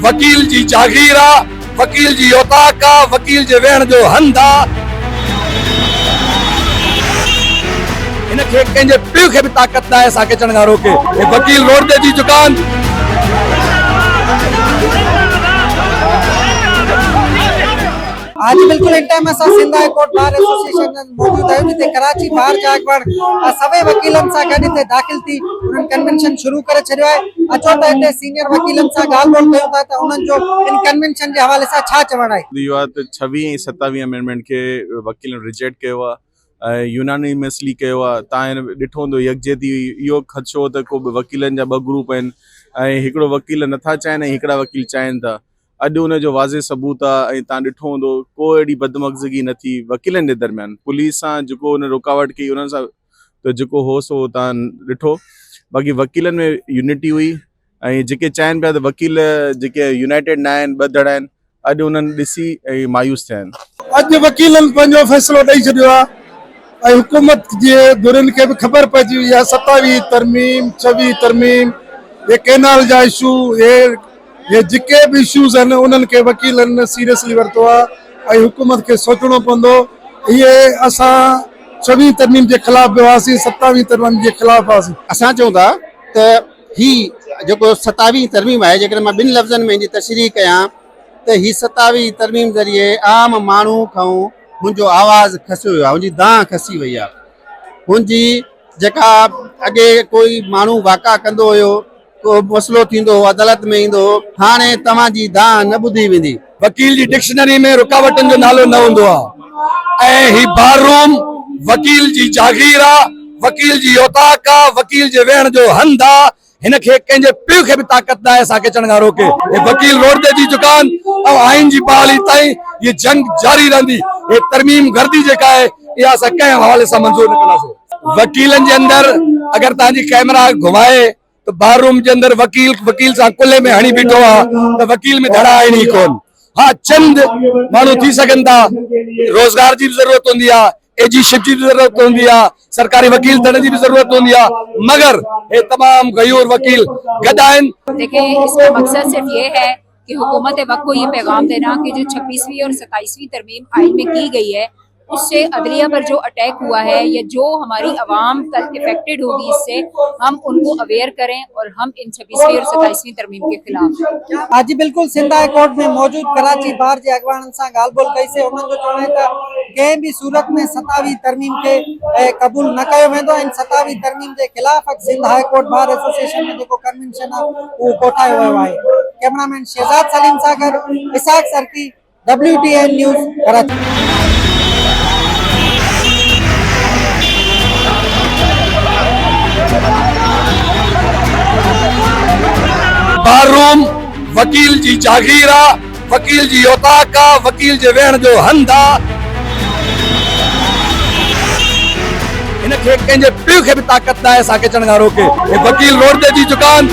वकील जी जागीर आ, वकील जी औताक आ, वकील जे वेहण जो हंध आ। इनखे कंहिंजे पीउ खे बि ताक़त न आहे असांखे चढ़ण खां रोके। वकील रोड ते जी दुकान आज बिल्कुल इन टाइम असां Sindh high court bar association मौजूद है जिते कराची बार जा अॻुवाण सभई वकीलन सां गॾु हिते दाख़िल थी उन्हनि कन्वेंशन शुरू करे छॾियो आहे। अचो त हिते सीनियर वकीलन सां ॻाल्हि ॿोल कयूं था त उन्हनि जो इन कन्वेंशन जे हवाले सां छा चवणु आहे। 26 ऐं 27 अमेंडमेंट खे वकीलनि रिजेक्ट कयो आहे, यूनानिमसली कयो आहे। तव्हां ॾिठो हूंदो यकजहती इहो ख़दशो त को बि वकीलनि जा 2 ग्रुप आहिनि ऐं हिकिड़ो वकील नथा चाहिनि ऐं हिकिड़ा वकील चाहिनि था। अॼु उनजो वाज़े सबूत आहे ऐं तव्हां ॾिठो हूंदो को अहिड़ी बदमग़ज़गी न थी वकीलनि जे दरमियान। पुलिस सां जेको उन रुकावट कई उन्हनि सां त जेको हो सो तव्हां ॾिठो। बाक़ी वकीलनि में यूनिटी हुई ऐं जेके चाहिनि पिया त वकील जेके यूनाइटेड न आहिनि, 2 धड़ा आहिनि, अॼु उन्हनि ॾिसी ऐं मायूस थिया आहिनि। अॼु वकीलनि पंहिंजो फ़ैसिलो ॾेई छॾियो आहे ऐं हुकूमत जे धुरियुनि खे बि ख़बर पइजी वई आहे। 27 तरमीम, 26 तरमीम, ये कैनाल जा इशू, ये जेके बि इशूज़ आहिनि उन्हनि खे वकीलनि सीरियसली वरितो आहे ऐं हुकूमत खे सोचणो पवंदो। इहे असां 26 तरमीम जे ख़िलाफ़ बि हुआसीं, 27 तरमीम जे ख़िलाफ़ हुआसीं। असां चऊं था त ही जेको 27 तरमीम आहे, जेकॾहिं मां 2 लफ़्ज़नि में हिनजी तशरीह कयां त ही 27 तरमीम ज़रिए आम माण्हू खां मुंहिंजो आवाज़ खसियो वियो आहे, मुंहिंजी दांह खसी वई आहे। मुंहिंजी जेका अॻे कोई माण्हू वाक़ा कंदो हुयो, को मसइलो थींदो हो, अदालत में ईंदो हो, हाणे तव्हांजी दांह न ॿुधी वेंदी। वकील जी डिक्शनरी में रुकावटनि जो नालो न हूंदो आहे ऐं ही बार रूम वकील जी जागीर आ, वकील जी औताक आ, वकील जे वेहण जो हंध आ। हिनखे कंहिंजे पीउ खे बि ताक़त न आहे असांखे चढ़ण खां रोके। वकील रोड ते जी दुकान ऐं आइन जी बहाली ताईं ये जंग जारी रहंदी। ये तरमीम गर्दी जेका आहे इहा असां कंहिं हवाले सां मंज़ूर न कंदासीं। वकीलनि जे अंदरि अगरि तव्हांजी कैमरा घुमाए तो बार रूम के अंदर वकील सां कुल्हे में हणी बीठो आहे त वकील में धड़ा आहिनि ई कोन। हाँ, चंद माण्हू थी सघनि था, रोज़गार जी भी जरूरत होंदी आहे, एजीशिप जी भी जरूरत होंदी आहे, सरकारी वकील थियण जी भी जरूरत होंदी आहे, मगर ये तमाम गयूर वकील गॾु आहिनि। देखिए, इसका मकसद सिर्फ ये है कि हुकूमत वक्त को ये पैगाम देना कि जो 26वीं और 27वीं तरमीम आइन में की गई है उससे अदलिया पर जो अटैक हुआ है या जो हमारी आवाम कल इफेक्टेड होगी इससे हम उनको अवेयर करें और हम इन 26वीं और 27वीं तरमीम के खिलाफ। आज बिल्कुल सिंध हाई कोर्ट में मौजूद कराची बार जे अॻुवाणनि सां ॻाल्हि ॿोल कई से उन्हनि जो चवणु आहे त कंहिं बि सूरत में 27 तरमीम खे क़बूल न कयो वेंदो। इन 27 तरमीम जे ख़िलाफ़ Sindh high court bar association में जेको कन्वेंशन आहे उहो कोठायो वियो आहे। कैमरामैन शहजाद सलीम सां गॾु इसाक सरकी, WTN न्यूज़ कराची। बार रूम वकील जी जागीर आ, वकील जी औताक आ, वकील जे वेहण जो हंध आ। इनखे कंहिंजे पीउ खे बि ताक़त न आहे असांखे चढ़ण खां रोके। वकील रोड ते जी दुकान